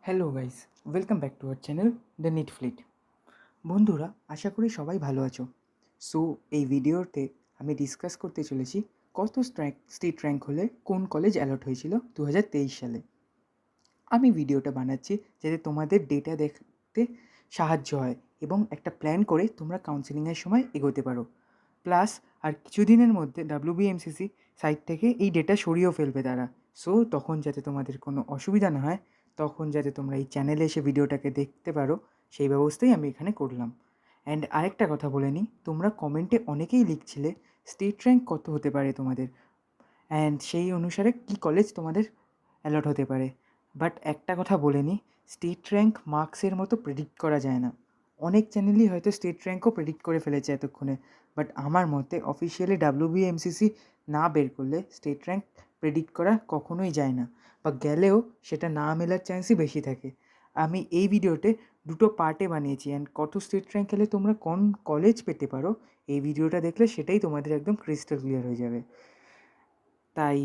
Hello guys, welcome back to our channel the neat fleet. বন্ধুরা, আশা করি সবাই ভালো আছো। সো এই ভিডিওতে আমি ডিসকাস করতে চলেছি কত স্টেট র্যাঙ্ক হলে কোন কলেজ অ্যালট হয়েছিল 2023 সালে। আমি ভিডিওটা বানাচ্ছি যাতে তোমাদের ডেটা দেখতে সাহায্য হয় এবং একটা প্ল্যান করে তোমরা কাউন্সেলিংয়ের সময় এগোতে পারো। প্লাস আর কিছুদিনের মধ্যে WBMCC সাইট থেকে এই ডেটা সরিয়েও ফেলবে তারা। সো তখন যাতে তোমাদের কোনো অসুবিধা না হয়, তখন যাতে তোমরা এই চ্যানেলে এসে ভিডিওটাকে দেখতে পারো, সেই ব্যবস্থাই আমি এখানে করলাম। অ্যান্ড আরেকটা কথা বলে নিই, তোমরা কমেন্টে অনেকেই লিখছিলে স্টেট র্যাঙ্ক কত হতে পারে তোমাদের, অ্যান্ড সেই অনুসারে কী কলেজ তোমাদের অ্যালট হতে পারে। বাট একটা কথা বলে নিই, স্টেট র্যাঙ্ক মার্কসের মতো প্রেডিক্ট করা যায় না। অনেক চ্যানেলই হয়তো স্টেট র্যাঙ্কও প্রেডিক্ট করে ফেলেছে এতক্ষণে, বাট আমার মতে অফিসিয়ালি WBMCC না বের করলে স্টেট র্যাঙ্ক প্রেডিক্ট করা কখনোই যায় না, বা গেলেও সেটা না মেলার চান্সই বেশি থাকে। আমি এই ভিডিওতে দুটো পার্টে বানিয়েছি, অ্যান্ড কত স্টেট র্যাঙ্ক এলে তোমরা কোন কলেজ পেতে পারো এই ভিডিওটা দেখলে সেটাই তোমাদের একদম ক্রিস্টাল ক্লিয়ার হয়ে যাবে। তাই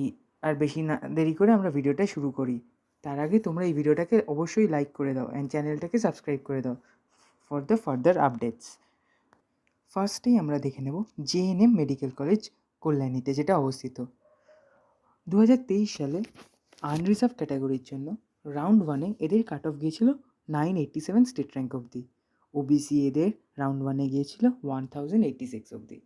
আর বেশি না দেরি করে আমরা ভিডিওটা শুরু করি। তার আগে তোমরা এই ভিডিওটাকে অবশ্যই লাইক করে দাও অ্যান্ড চ্যানেলটাকে সাবস্ক্রাইব করে দাও ফর দ্য ফার্দার আপডেটস। ফার্স্টেই আমরা দেখে নেব JNM মেডিকেল কলেজ কল্যাণীতে, যেটা অবস্থিত। 2023 সালে আনরিজার্ভ ক্যাটাগরির জন্য রাউন্ড ওয়ানে এদের কাট অফ গিয়েছিল 987 স্টেট র্যাঙ্ক অবধি। ওবিসি এদের রাউন্ড ওয়ানে গিয়েছিল 1086 অবধি,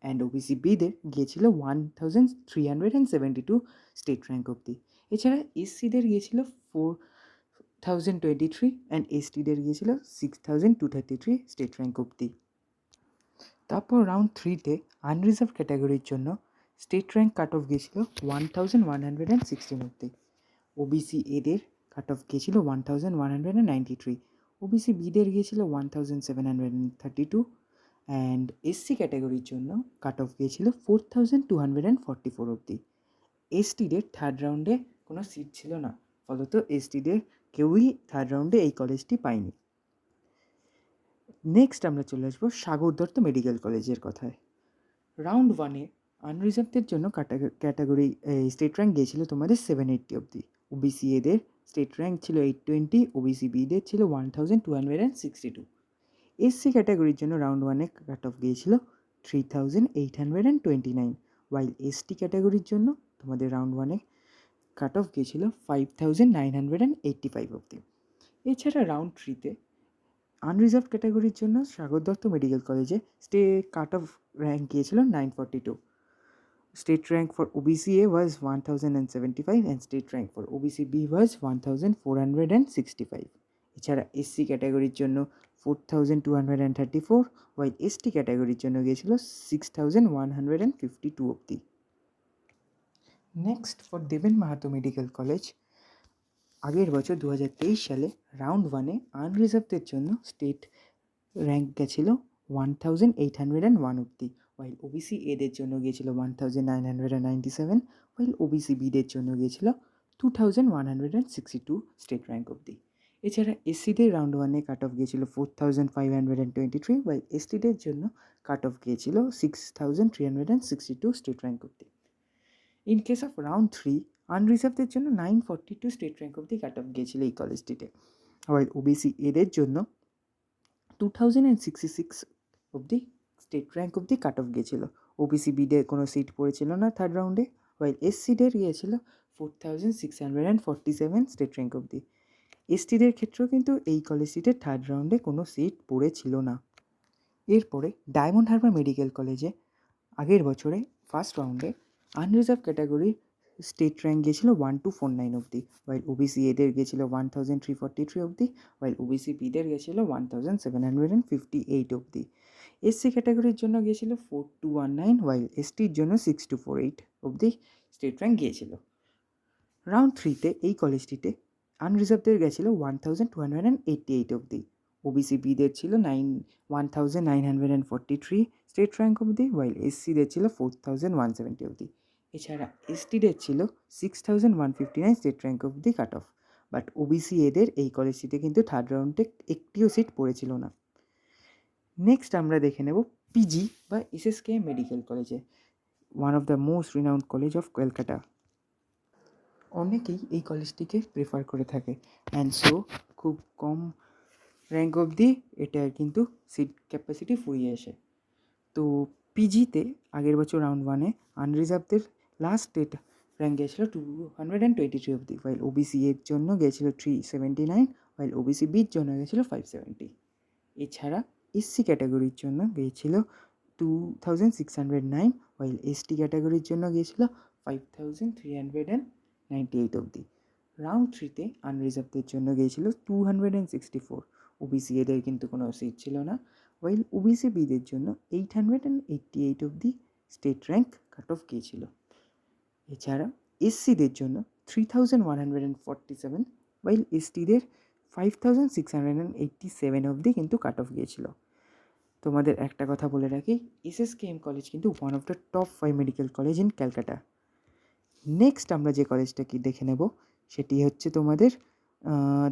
অ্যান্ড ওবিসি বিদের গিয়েছিল 1372 স্টেট র্যাঙ্ক অবধি। এছাড়া এসসিদের গিয়েছিল 4023 অ্যান্ড এসটিদের গিয়েছিল 6233 স্টেট র্যাঙ্ক অবধি। তারপর রাউন্ড থ্রিতে আনরিজার্ভ ক্যাটাগরির জন্য স্টেট র্যাঙ্ক কাট অফ গিয়েছিল 1116 অবধি। ওবিসি এদের কাট অফ গিয়েছিল 1193, ওবিসি বিদের গিয়েছিল 1732, অ্যান্ড এসসি ক্যাটাগরির জন্য কাট অফ গিয়েছিল 4244 অবধি। এসটিদের থার্ড রাউন্ডে কোনো সিট ছিল না, ফলত এসটিদের কেউই থার্ড রাউন্ডে এই কলেজটি পায়নি। নেক্সট আমরা চলে আসবো সাগর দত্ত মেডিকেল কলেজের কথায়। রাউন্ড ওয়ানে আনরিজার্ভদের জন্য ক্যাটাগরি স্টেট র্যাঙ্ক গিয়েছিল তোমাদের 780 অবধি। ওবিসি এদের স্টেট র্যাঙ্ক ছিল 820, ওবিসি বিদের ছিল 1262। এসসি ক্যাটাগরির জন্য রাউন্ড ওয়ানে কাট অফ গিয়েছিল 3829, ওয়াইল এসটি ক্যাটাগরির জন্য তোমাদের রাউন্ড ওয়ানে কাট অফ গিয়েছিল 5985 অবধি। এছাড়া রাউন্ড থ্রিতে আনরিজার্ভ ক্যাটাগরির জন্য সাগর দত্ত মেডিকেল কলেজে কাট অফ র্যাঙ্ক গিয়েছিল 942. State rank for OBCA was 1075 and state rank for OBCB was 1465. এছাড়া এসসি ক্যাটাগরির জন্য 4234, while এসটি ক্যাটাগরির জন্য গিয়েছিল 6152 অবধি। নেক্সট ফর দেবেন মাহাতো মেডিকেল কলেজ, আগের বছর 2023 সালে রাউন্ড ওয়ানে আনরিজার্ভদের জন্য স্টেট র্যাঙ্ক গেছিল 1801 অবধি, ওয়াইল ওবিসি এদের জন্য গিয়েছিল 1997, ওয়াইল ওবিসি বিদের জন্য গিয়েছিল 2162 স্টেট র্যাঙ্ক অবধি। এছাড়া এসসিদের রাউন্ড ওয়ানে কাট অফ গিয়েছিল 4523, ওয়াইল এসটিদের জন্য কাট অফ গিয়েছিল 6362 স্টেট র্যাঙ্ক অবধি। In case of round three আনরিজার্ভদের জন্য 942 স্টেট র্যাঙ্ক অবধি কাট অফ গিয়েছিল এই কলেজটিতে, ওয়াইল ওবিসি এদের জন্য 2066 অবধি স্টেট র্যাঙ্ক অবধি কাট অফ গিয়েছিল। ওবিসি বিদের কোনো সিট পড়েছিল না থার্ড রাউন্ডে, ওয়াইল এসসিদের গিয়েছিল 4647 স্টেট র্যাঙ্ক অবধি। এসটিদের ক্ষেত্রেও কিন্তু এই কলেজটিতে থার্ড রাউন্ডে কোনো সিট পড়েছিল না। এরপরে ডায়মন্ড হারবার মেডিকেল কলেজে আগের বছরে ফার্স্ট রাউন্ডে আনরিজার্ভ ক্যাটাগরির স্টেট র্যাঙ্ক গিয়েছিল 1249 অবধি, ওয়াইল ওবিসি এদের গিয়েছিল 1343 অবধি, ওয়াইল ওবিসি বিদের গিয়েছিল 1758 অবধি। এসসি ক্যাটাগরির জন্য গিয়েছিল 4219, ওয়াইল এসটির জন্য 6248 অবধি স্টেট র্যাঙ্ক গিয়েছিল। রাউন্ড থ্রিতে এই কলেজটিতে আনরিজার্ভদের গেছিল 1288 অবধি, ওবিসি বিদের ছিল 1943 স্টেট র্যাঙ্ক অবধি, ওয়াইল এসসিদের ছিল 4170 অবধি। এছাড়া এসটিদের ছিল 6159 স্টেট র্যাঙ্ক অবধি কাট অফ, বাট ওবিসি এদের এই কলেজটিতে কিন্তু থার্ড রাউন্ডে একটিও সিট পড়েছিল না। নেক্সট আমরা দেখে নেব পিজি বা SSKM মেডিকেল কলেজে, one of the most renowned college of Kolkata. অনেকেই এই কলেজটিকে প্রেফার করে থাকে অ্যান্ড সো খুব কম র্যাঙ্ক অবধি এটার কিন্তু সিট ক্যাপাসিটি ফুরিয়ে আসে। তো পিজিতে আগের বছর রাউন্ড ওয়ানে আনরিজার্ভদের লাস্ট ডেট র্যাঙ্ক গিয়েছিল 223 অবধি, ওয়াইল ওবিসি এর জন্য গিয়েছিল 379, ওয়াইল ওবিসি বির জন্য গিয়েছিল 570। এছাড়া এসসি ক্যাটাগরির জন্য গিয়েছিল 2609, ওয়াইল এসটি ক্যাটাগরির জন্য গিয়েছিল 5398 অবধি। রাউন্ড থ্রিতে আনরিজার্ভদের জন্য গিয়েছিল 264। ওবিসি এদের কিন্তু কোনো সিট ছিল না, ওয়াইল ওবিসি বিদের জন্য 888 অবধি স্টেট র্যাঙ্ক কাট অফ গিয়েছিল। এছাড়া এসসিদের জন্য 3147, ওয়াইল এসটিদের 5687 অবধি কিন্তু কাট অফ গিয়েছিল। তোমাদের একটা কথা বলে রাখি, এসএসকেএম কলেজ কিন্তু one of the top 5 medical college in Calcutta. Next আমরা যে কলেজটা কি দেখে নেব সেটি হচ্ছে তোমাদের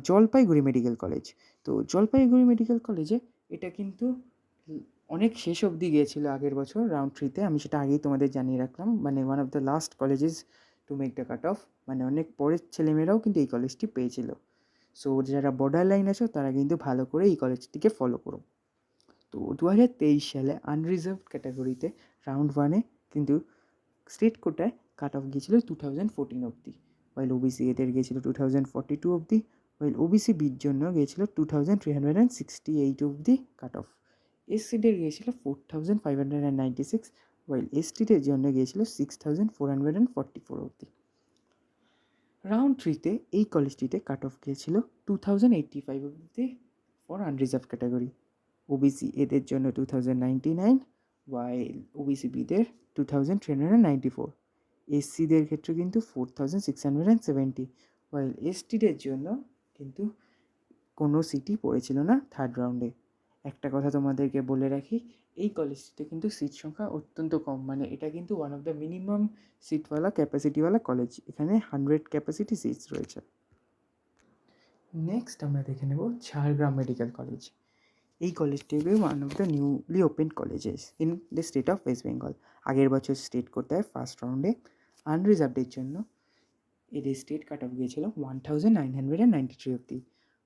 জলপাইগুড়ি মেডিকেল কলেজ। তো জলপাইগুড়ি মেডিকেল কলেজে এটা কিন্তু অনেক শেষ অবধি গিয়েছিল আগের বছর রাউন্ড থ্রিতে, আমি সেটা আগেই তোমাদের জানিয়ে রাখলাম, মানে one of the last colleges to make the cut off, মানে অনেক পরের ছেলেমেয়েরাও কিন্তু এই কলেজটি পেয়েছিল। সো যারা বর্ডার লাইন আছো তারা কিন্তু ভালো করে এই কলেজটিকে ফলো করো। তো 2023 সালে আনরিজার্ভড ক্যাটাগরিতে রাউন্ড ওয়ানে কিন্তু স্টেট কোটায় কাট অফ গিয়েছিল 2014 অবধি, ওয়াইল ওবিসি এদের গিয়েছিল 2042 অবধি, ওয়াইল ওবিসি বির জন্য গিয়েছিল 2368 অবধি কাট অফ। এসসিদের গিয়েছিল 4596, ওয়াইল এসটিদের জন্য গিয়েছিল 6444 অবধি। রাউন্ড থ্রিতে এই কলেজটিতে কাট অফ গিয়েছিল 2085 অবধি ফর আনরিজার্ভ ক্যাটাগরি। ওবিসি এদের জন্য 2099, ওয়াইল ওবিসি বিদের 2394। এসসিদের ক্ষেত্রে কিন্তু 4670, ওয়াইল এসটিদের জন্য কিন্তু কোনো সিটই পড়েছিল না থার্ড রাউন্ডে। একটা কথা তোমাদেরকে বলে রাখি, এই কলেজটিতে কিন্তু সিট সংখ্যা অত্যন্ত কম, মানে এটা কিন্তু ওয়ান অফ দ্য মিনিমাম সিটওয়ালা ক্যাপাসিটিওয়ালা কলেজ, এখানে 100 ক্যাপাসিটি সিটস রয়েছে। নেক্সট আমরা দেখে নেব ঝাড়গ্রাম মেডিকেল কলেজ। এই কলেজটিকে one of the newly open colleges in the state of West Bengal. আগের বছর স্টেট কোটায় ফার্স্ট রাউন্ডে আনরিজার্ভডের জন্য এদের স্টেট কাট অফ গিয়েছিল 1993 অবধি,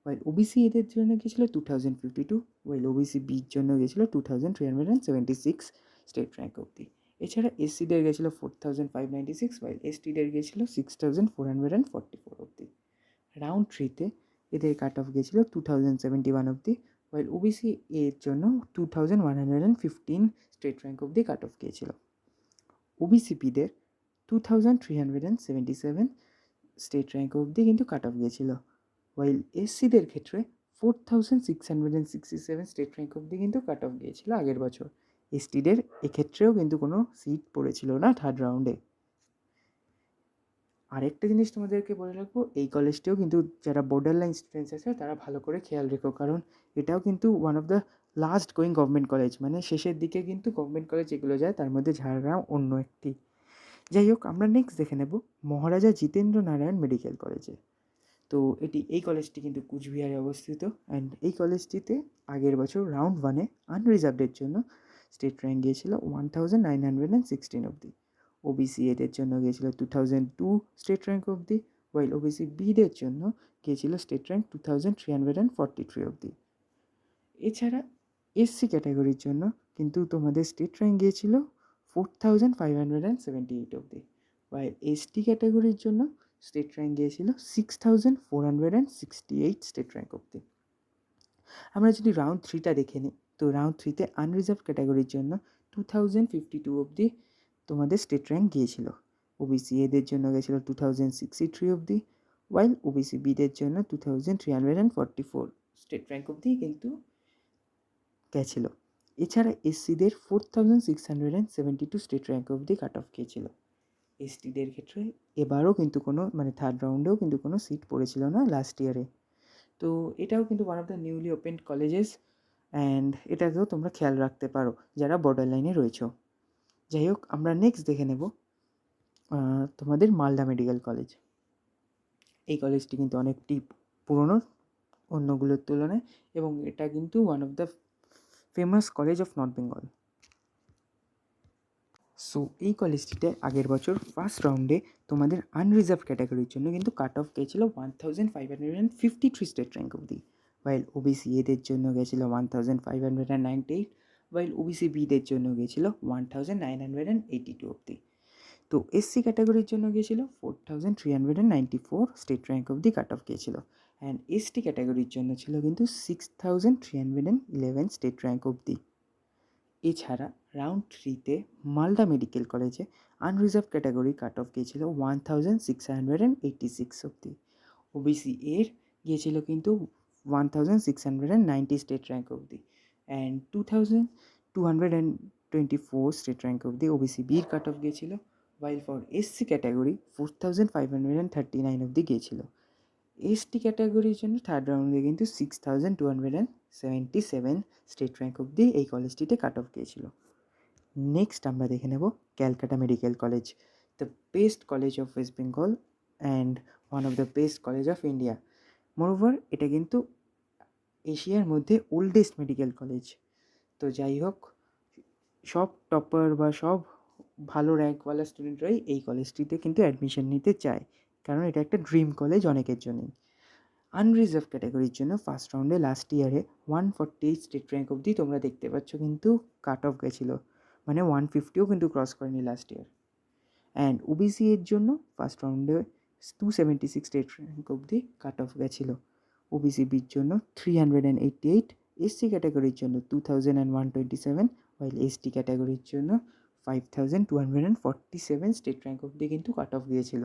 ওয়াইল ওবিসি এদের জন্য গিয়েছিল 2052, ওয়াইল ওবিসি বির জন্য গিয়েছিল 2376 স্টেট র্যাঙ্ক অবধি। এছাড়া এসসিদের গিয়েছিল 4596, ওয়াইল এসটিদের গিয়েছিল 6444 অবধি। রাউন্ড থ্রিতে এদের কাট অফ গিয়েছিল 2071 অবধি, ওয়াইল ওবিসি এর জন্য 2115 স্টেট র্যাঙ্ক অবধি কাট অফ গিয়েছিল। ওবিসি বিদের 2377 স্টেট র্যাঙ্ক অবধি কিন্তু কাট অফ গিয়েছিল, ওয়াইল এসসিদের ক্ষেত্রে 4667 স্টেট র্যাঙ্ক অবধি কিন্তু কাট অফ গিয়েছিল আগের বছর। এসটিদের এক্ষেত্রেও কিন্তু কোনো সিট পড়েছিল না থার্ড রাউন্ডে। আরেকটা জিনিস তোমাদেরকে বলে রাখবো, এই কলেজটিও কিন্তু যারা বর্ডার লাইন স্টুডেন্টস আছে তারা ভালো করে খেয়াল রেখো, কারণ এটাও কিন্তু one of the last going government college, মানে শেষের দিকে কিন্তু গভর্নমেন্ট কলেজ এগুলো যায়, তার মধ্যে ঝাড়গ্রাম অন্য একটি। যাই হোক, আমরা নেক্সট দেখে নেব মহারাজা জিতেন্দ্র নারায়ণ মেডিকেল কলেজে। তো এই কলেজটি কিন্তু কুচবিহারে অবস্থিত, অ্যান্ড এই কলেজটিতে আগের বছর রাউন্ড ওয়ানে আনরিজার্ভডের জন্য স্টেট র্যাঙ্ক গিয়েছিল 1916 অবধি। ওবিসি এদের জন্য গিয়েছিল 2002 স্টেট র্যাঙ্ক অবধি, ওয়াইল ওবিসি বিদের জন্য গিয়েছিল স্টেট র্যাঙ্ক 2343 অবধি। এছাড়া এসসি ক্যাটাগরির জন্য কিন্তু তোমাদের স্টেট র্যাঙ্ক গিয়েছিল 4578 অবধি, ওয়াইল এসটি ক্যাটাগরির জন্য স্টেট র্যাঙ্ক গিয়েছিল 6468 স্টেট র্যাঙ্ক অবধি। আমরা যদি রাউন্ড থ্রিটা দেখে নিই, তো রাউন্ড থ্রিতে আনরিজার্ভ ক্যাটাগরির জন্য 2052 অবধি তোমাদের স্টেট র্যাঙ্ক গিয়েছিল। ওবিসি এদের জন্য গেছিলো 2063 অবধি, ওয়াইল ওবিসি বিদের জন্য 2344 স্টেট র্যাঙ্ক অবধি কিন্তু গেছিলো। এছাড়া এসসিদের 4672 স্টেট র্যাঙ্ক অবধি কাট অফ গিয়েছিল। এসটিদের ক্ষেত্রে এবারও কিন্তু কোনো, মানে থার্ড রাউন্ডেও কিন্তু কোনো সিট পড়েছিল না লাস্ট ইয়ারে। তো এটাও কিন্তু one of the newly opened colleges, and এটাকেও তোমরা খেয়াল রাখতে পারো যারা বর্ডার লাইনে রয়েছো। যাই হোক, আমরা নেক্সট দেখে নেব তোমাদের মালদা মেডিকেল কলেজ। এই কলেজটি কিন্তু অনেকটি পুরনো অন্যগুলোর তুলনায়, এবং এটা কিন্তু one of the famous college of north Bengal. So এই কলেজটিতে আগের বছর ফার্স্ট রাউন্ডে তোমাদের আনরিজার্ভ ক্যাটাগরির জন্য কিন্তু কাট অফ গেছিলো 1553 স্টেট র্যাঙ্ক অবধি, ওয়াইল ওবিসি এদের জন্য গেছিলো 1598, ওয়াইল ওবিসি বিদের জন্য গেছিলো 1982 অবধি। তো এসসি ক্যাটাগরির জন্য গিয়েছিল 4394 স্টেট র্যাঙ্ক অবধি কাট অফ গিয়েছিল, অ্যান্ড এসটি ক্যাটাগরির জন্য ছিল কিন্তু 6311 স্টেট র্যাঙ্ক অবধি। এছাড়া রাউন্ড 3তে মালদা মেডিকেল কলেজে আনরিজার্ভ ক্যাটাগরি কাট অফ গিয়েছিল 1686 অবধি। ওবিসি এর গিয়েছিল কিন্তু 1690 স্টেট র্যাঙ্ক অবধি, অ্যান্ড 2224 স্টেট র্যাঙ্ক অবধি ওবিসি বির কাট অফ গিয়েছিল, while for SC ক্যাটাগরি 4539 অবধি গিয়েছিল। এসটি ক্যাটাগরির জন্য থার্ড রাউন্ডে কিন্তু 6277 স্টেট র্যাঙ্ক অবধি এই কলেজটিতে কাট অফ গিয়েছিল। নেক্সট আমরা দেখে নেব Calcutta medical college, the best college of West Bengal and one of the best college of India. Moreover এটা কিন্তু এশিয়ার মধ্যে ওল্ডেস্ট মেডিকেল কলেজ। তো যাই হোক, সব টপার বা সব ভালো র্যাঙ্কওয়ালা স্টুডেন্টরাই এই কলেজটিতে কিন্তু অ্যাডমিশন নিতে চায়, কারণ এটা একটা ড্রিম কলেজ অনেকের জন্যই। আনরিজার্ভ ক্যাটাগরির জন্য ফার্স্ট রাউন্ডে লাস্ট ইয়ারে 148 স্টেট র্যাঙ্ক অবধি তোমরা দেখতে পাচ্ছ কিন্তু কাট অফ গেছিলো, মানে 150ও কিন্তু ক্রস করেনি লাস্ট ইয়ার। অ্যান্ড ওবিসি এর জন্য ফার্স্ট রাউন্ডে 276 স্টেট র্যাঙ্ক অবধি কাট অফ গেছিলো। ওবিসি বির জন্য 388, এসসি ক্যাটাগরির জন্য 2127, ওয়াইল এসটি ক্যাটাগরির জন্য 5247 স্টেট র্যাঙ্ক অবধি কিন্তু কাট অফ গিয়েছিল।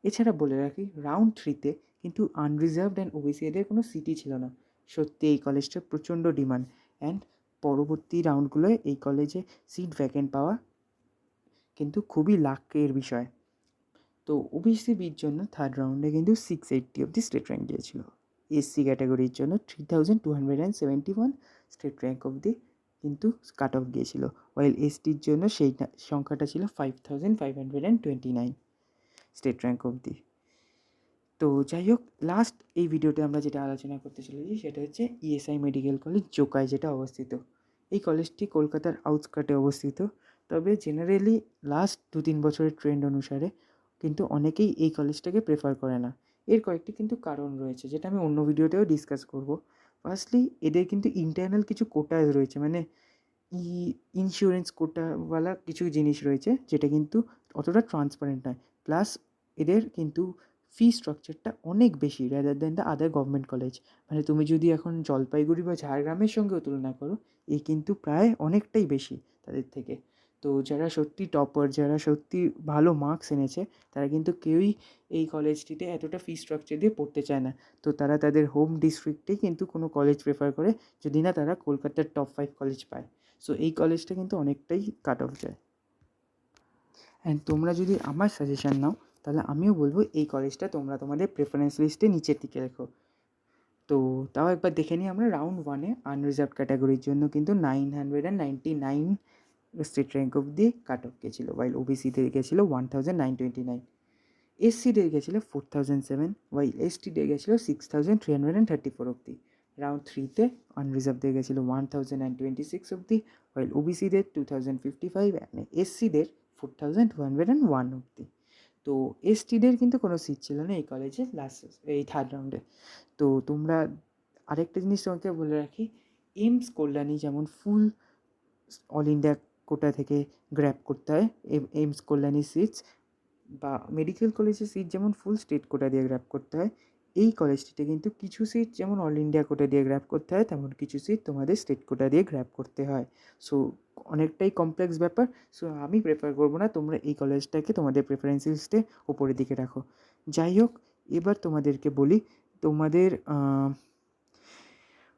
এছাড়া বলে রাখি, রাউন্ড 3তে কিন্তু আনরিজার্ভড অ্যান্ড ওবিসি এদের কোনো সিটই ছিল না। সত্যি এই কলেজটার প্রচণ্ড ডিমান্ড, অ্যান্ড পরবর্তী রাউন্ডগুলোয় এই কলেজে সিট ভ্যাকেন্ট পাওয়া কিন্তু খুবই লাকের বিষয়। তো ওবিসি বির জন্য থার্ড রাউন্ডে কিন্তু 680 অবধি স্টেট র্যাঙ্ক গিয়েছিল। এসসি ক্যাটাগরির জন্য 3271 স্টেট র্যাঙ্ক অবধি কিন্তু কাট অফ গিয়েছিল, ওয়াইল এসটির জন্য সেই সংখ্যাটা ছিল 5529 স্টেট র্যাঙ্ক অবধি। তো যাই হোক, লাস্ট এই ভিডিওতে আমরা যেটা আলোচনা করতে চলেছি সেটা হচ্ছে ইএসআই মেডিকেল কলেজ জোকায়, যেটা অবস্থিত। এই কলেজটি কলকাতার আউটস্কার্টে অবস্থিত, তবে জেনারেলি লাস্ট 2-3 বছরের ট্রেন্ড অনুসারে কিন্তু অনেকেই এই কলেজটাকে প্রেফার করে না। এর কয়েকটি কিন্তু কারণ রয়েছে, যেটা আমি অন্য ভিডিওতেও ডিসকাস করব। ফার্স্টলি, এদের কিন্তু ইন্টারনাল কিছু কোটাস রয়েছে, মানে ইন্স্যুরেন্স কোটাওয়ালা কিছু জিনিস রয়েছে, যেটা কিন্তু অতটা ট্রান্সপারেন্ট নয়। প্লাস এদের কিন্তু ফি স্ট্রাকচারটা অনেক বেশি rather than the other government college. মানে তুমি যদি এখন জলপাইগুড়ি বা ঝাড়গ্রামের সঙ্গেও তুলনা করো, এই কিন্তু প্রায় অনেকটাই বেশি তাদের থেকে। তো যারা সত্যি টপার, যারা সত্যি ভালো মার্কস এনেছে, তারা কিন্তু কেউই এই কলেজটিতে এতটা ফি স্ট্রাকচার দিয়ে পড়তে চায় না। তো তারা তাদের হোম ডিস্ট্রিক্টেই কিন্তু কোনো কলেজ প্রেফার করে, যদি না তারা কলকাতার টপ 5 কলেজ পায়। সো এই কলেজটা কিন্তু অনেকটাই কাট অফ যায়। অ্যান্ড তোমরা যদি আমার সাজেশান নাও, তাহলে আমিও বলবো এই কলেজটা তোমরা তোমাদের প্রেফারেন্স লিস্টে নিচের দিকে রেখো। তো তাও একবার দেখে নিই আমরা। রাউন্ড 1-এ আনরিজার্ভ ক্যাটাগরির জন্য কিন্তু 999 স্টেট র্যাঙ্ক অবধি কাট অফ গেছিলো, ওয়াইল ওবিসিদের গেছিলো 1929, এসসিদের গেছিলো 4007, ওয়াইল এসটিদের গেছিলো 6334 অবধি। রাউন্ড 3তে আনরিজার্ভদের গেছিলো 1026 অবধি, ওয়াইল ওবিসিদের 2055, এসসিদের 4201 অবধি। তো এসটিদের কিন্তু কোনো সিট ছিল না এই কলেজে এই থার্ড রাউন্ডে। তো তোমরা আরেকটা জিনিস তোমাকে বলে রাখি, এইমস কল্যাণী যেমন ফুল অল ইন্ডিয়া কোটা থেকে গ্র্যাব করতে হয়, এইমস কল্যাণী সিটস বা মেডিকেল কলেজের সিট যেমন ফুল স্টেট কোটা দিয়ে গ্র্যাব করতে হয়, এই কলেজটিতে কিন্তু কিছু সিট যেমন অল ইন্ডিয়া কোটা দিয়ে গ্র্যাব করতে হয়, তেমন কিছু সিট তোমাদের স্টেট কোটা দিয়ে গ্র্যাব করতে হয়। সো অনেকটাই কমপ্লেক্স ব্যাপার। সো আমি প্রেফার করবো না তোমরা এই কলেজটাকে তোমাদের প্রেফারেন্স লিস্টে ওপরের দিকে রাখো। যাই হোক, এবার তোমাদেরকে বলি, তোমাদের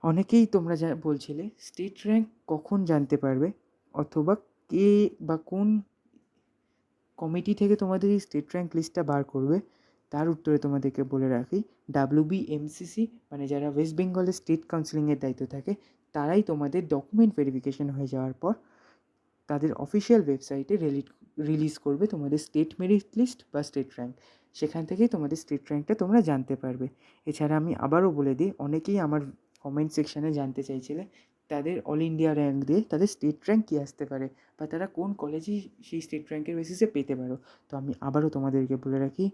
অনেকেই তোমরা যা বলছিলে স্টেট র্যাঙ্ক কখন জানতে পারবে, অথবা কে বা কোন কমিটি থেকে তোমাদের এই স্টেট র্যাঙ্ক লিস্টটা বার করবে, তার উত্তরে তোমাদেরকে বলে রাখি, WBMCC মানে যারা ওয়েস্ট বেঙ্গলের স্টেট কাউন্সিলিংয়ের দায়িত্ব থাকে, তারাই তোমাদের ডকুমেন্ট ভেরিফিকেশন হয়ে যাওয়ার পর তাদের অফিসিয়াল ওয়েবসাইটে রিলিজ করবে তোমাদের স্টেট মেরিট লিস্ট বা স্টেট র্যাঙ্ক। সেখান থেকেই তোমাদের স্টেট র্যাঙ্কটা তোমরা জানতে পারবে। এছাড়া আমি আবারও বলে দিই, অনেকেই আমার কমেন্ট সেকশানে জানতে চাইছিলে তাদের অল ইন্ডিয়া র্যাঙ্ক দিয়ে তাদের স্টেট র্যাঙ্ক কী আসতে পারে, বা তারা কোন কলেজেই সেই স্টেট র্যাঙ্কের বেসিসে পেতে পারো। তো আমি আবারও তোমাদেরকে বলে রাখি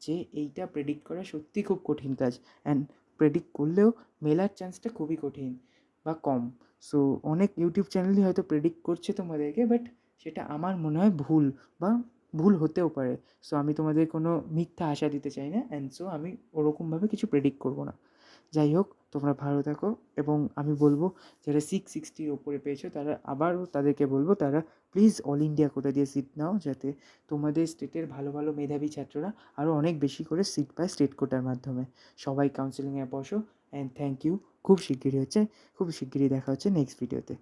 যে এইটা প্রেডিক্ট করা সত্যিই খুব কঠিন কাজ, অ্যান্ড প্রেডিক্ট করলেও মেলার চান্সটা খুবই কঠিন বা কম। সো অনেক ইউটিউব চ্যানেলই হয়তো প্রেডিক্ট করছে তোমাদেরকে, বাট সেটা আমার মনে হয় ভুল, বা ভুল হতেও পারে। সো আমি তোমাদের কোনো মিথ্যা আশা দিতে চাই না, অ্যান্ড সো আমি ওরকমভাবে কিছু প্রেডিক্ট করবো না। যাই হোক, তোমরা ভালো থাকো, এবং আমি বলবো যারা 660 ওপরে পেয়েছো তারা, আবারও তাদেরকে বলবো তারা প্লিজ অল ইন্ডিয়া কোটা দিয়ে সিট নাও, যাতে তোমাদের স্টেটের ভালো ভালো মেধাবী ছাত্ররা আরও অনেক বেশি করে সিট পায় স্টেট কোটার মাধ্যমে। সবাই কাউন্সেলিংয়ে বসো, অ্যান্ড থ্যাংক ইউ। খুব শিগগিরই দেখা হচ্ছে নেক্সট ভিডিওতে।